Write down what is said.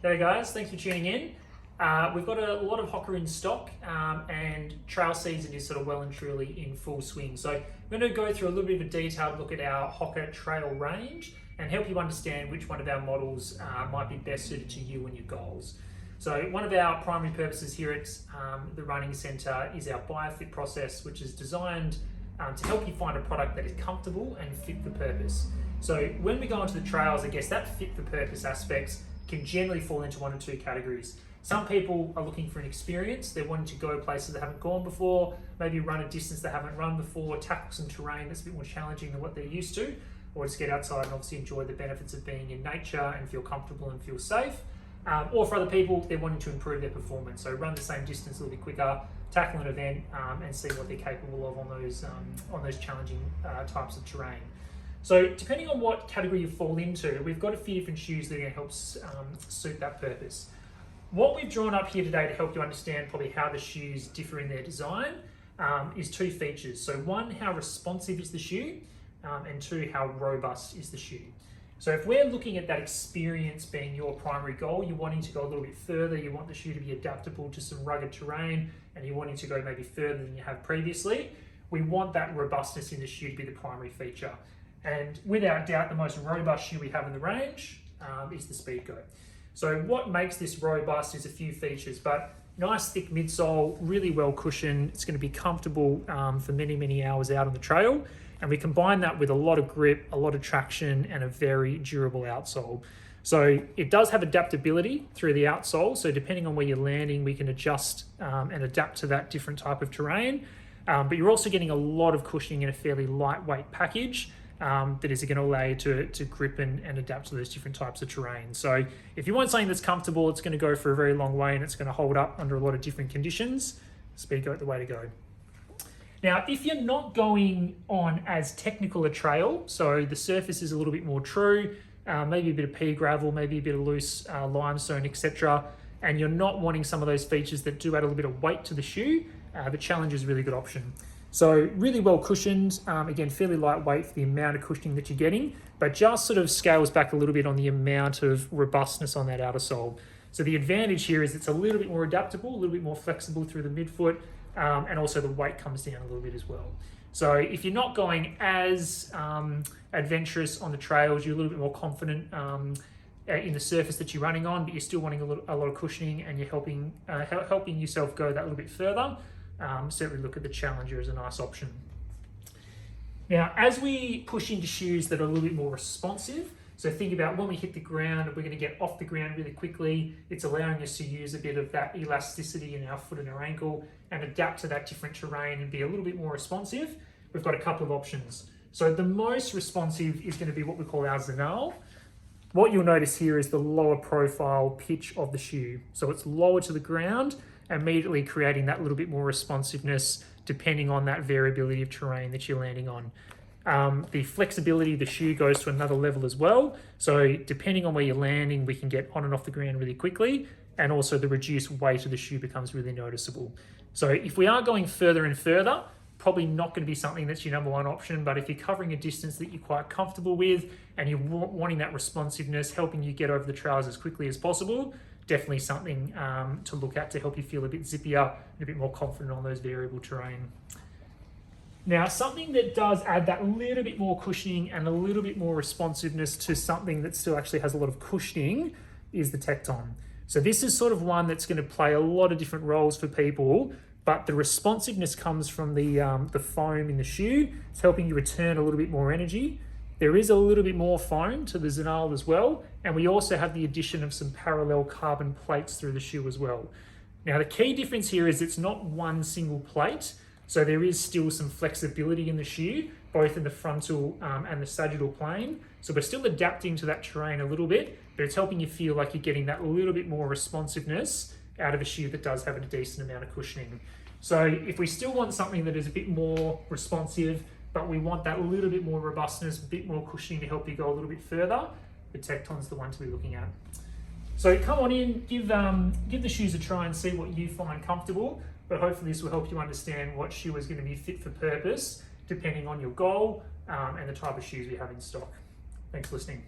G'day guys, thanks for tuning in. We've got a lot of HOKA in stock and trail season is sort of well and truly in full swing. So I'm going to go through a little bit of a detailed look at our HOKA Trail range and help you understand which one of our models might be best suited to you and your goals. So one of our primary purposes here at the Running Centre is our BioFit process, which is designed to help you find a product that is comfortable and fit for purpose. So when we go onto the trails, I guess that fit for purpose aspects can generally fall into one or two categories. Some people are looking for an experience. They're wanting to go places they haven't gone before, maybe run a distance they haven't run before, tackle some terrain that's a bit more challenging than what they're used to, or just get outside and obviously enjoy the benefits of being in nature and feel comfortable and feel safe. Or for other people, they're wanting to improve their performance. So run the same distance a little bit quicker, tackle an event and see what they're capable of on those challenging types of terrain. So depending on what category you fall into, we've got a few different shoes that are going to help suit that purpose. What we've drawn up here today to help you understand probably how the shoes differ in their design is two features. So one, how responsive is the shoe, and two, how robust is the shoe. So if we're looking at that experience being your primary goal, you're wanting to go a little bit further, you want the shoe to be adaptable to some rugged terrain, and you're wanting to go maybe further than you have previously, we want that robustness in the shoe to be the primary feature. And without doubt, the most robust shoe we have in the range is the Speedgoat. So what makes this robust is a few features, but nice thick midsole, really well cushioned. It's going to be comfortable for many, many hours out on the trail. And we combine that with a lot of grip, a lot of traction, and a very durable outsole. So it does have adaptability through the outsole. So depending on where you're landing, we can adjust and adapt to that different type of terrain. But you're also getting a lot of cushioning in a fairly lightweight package. That is going to allow you to grip and adapt to those different types of terrain. So if you want something that's comfortable, it's going to go for a very long way and it's going to hold up under a lot of different conditions, Speedgoat the way to go. Now, if you're not going on as technical a trail, so the surface is a little bit more true, maybe a bit of pea gravel, maybe a bit of loose limestone, etc., and you're not wanting some of those features that do add a little bit of weight to the shoe, the Challenge is a really good option. So really well cushioned, again, fairly lightweight for the amount of cushioning that you're getting, but just sort of scales back a little bit on the amount of robustness on that outer sole. So the advantage here is it's a little bit more adaptable, a little bit more flexible through the midfoot, and also the weight comes down a little bit as well. So if you're not going as adventurous on the trails, you're a little bit more confident in the surface that you're running on, but you're still wanting a lot of cushioning and you're helping yourself go that little bit further, certainly look at the Challenger as a nice option. Now, as we push into shoes that are a little bit more responsive, so think about when we hit the ground, we're going to get off the ground really quickly. It's allowing us to use a bit of that elasticity in our foot and our ankle and adapt to that different terrain and be a little bit more responsive. We've got a couple of options. So the most responsive is going to be what we call our Zinal. What you'll notice here is the lower profile pitch of the shoe. So it's lower to the ground, immediately creating that little bit more responsiveness depending on that variability of terrain that you're landing on. The flexibility of the shoe goes to another level as well. So depending on where you're landing, we can get on and off the ground really quickly, and also the reduced weight of the shoe becomes really noticeable. So if we are going further and further, probably not going to be something that's your number one option, but if you're covering a distance that you're quite comfortable with and you're wanting that responsiveness, helping you get over the trails as quickly as possible, definitely something to look at to help you feel a bit zippier and a bit more confident on those variable terrain. Now, something that does add that little bit more cushioning and a little bit more responsiveness to something that still actually has a lot of cushioning is the Tecton. So this is sort of one that's going to play a lot of different roles for people, but the responsiveness comes from the foam in the shoe. It's helping you return a little bit more energy. There is a little bit more foam to the Zinal as well, and we also have the addition of some parallel carbon plates through the shoe as well. Now, the key difference here is it's not one single plate, so there is still some flexibility in the shoe, both in the frontal and the sagittal plane. So we're still adapting to that terrain a little bit, but it's helping you feel like you're getting that little bit more responsiveness out of a shoe that does have a decent amount of cushioning. So if we still want something that is a bit more responsive, but we want that little bit more robustness, a bit more cushioning to help you go a little bit further, the Tecton's the one to be looking at. So come on in, give the shoes a try and see what you find comfortable, but hopefully this will help you understand what shoe is going to be fit for purpose, depending on your goal and the type of shoes we have in stock. Thanks for listening.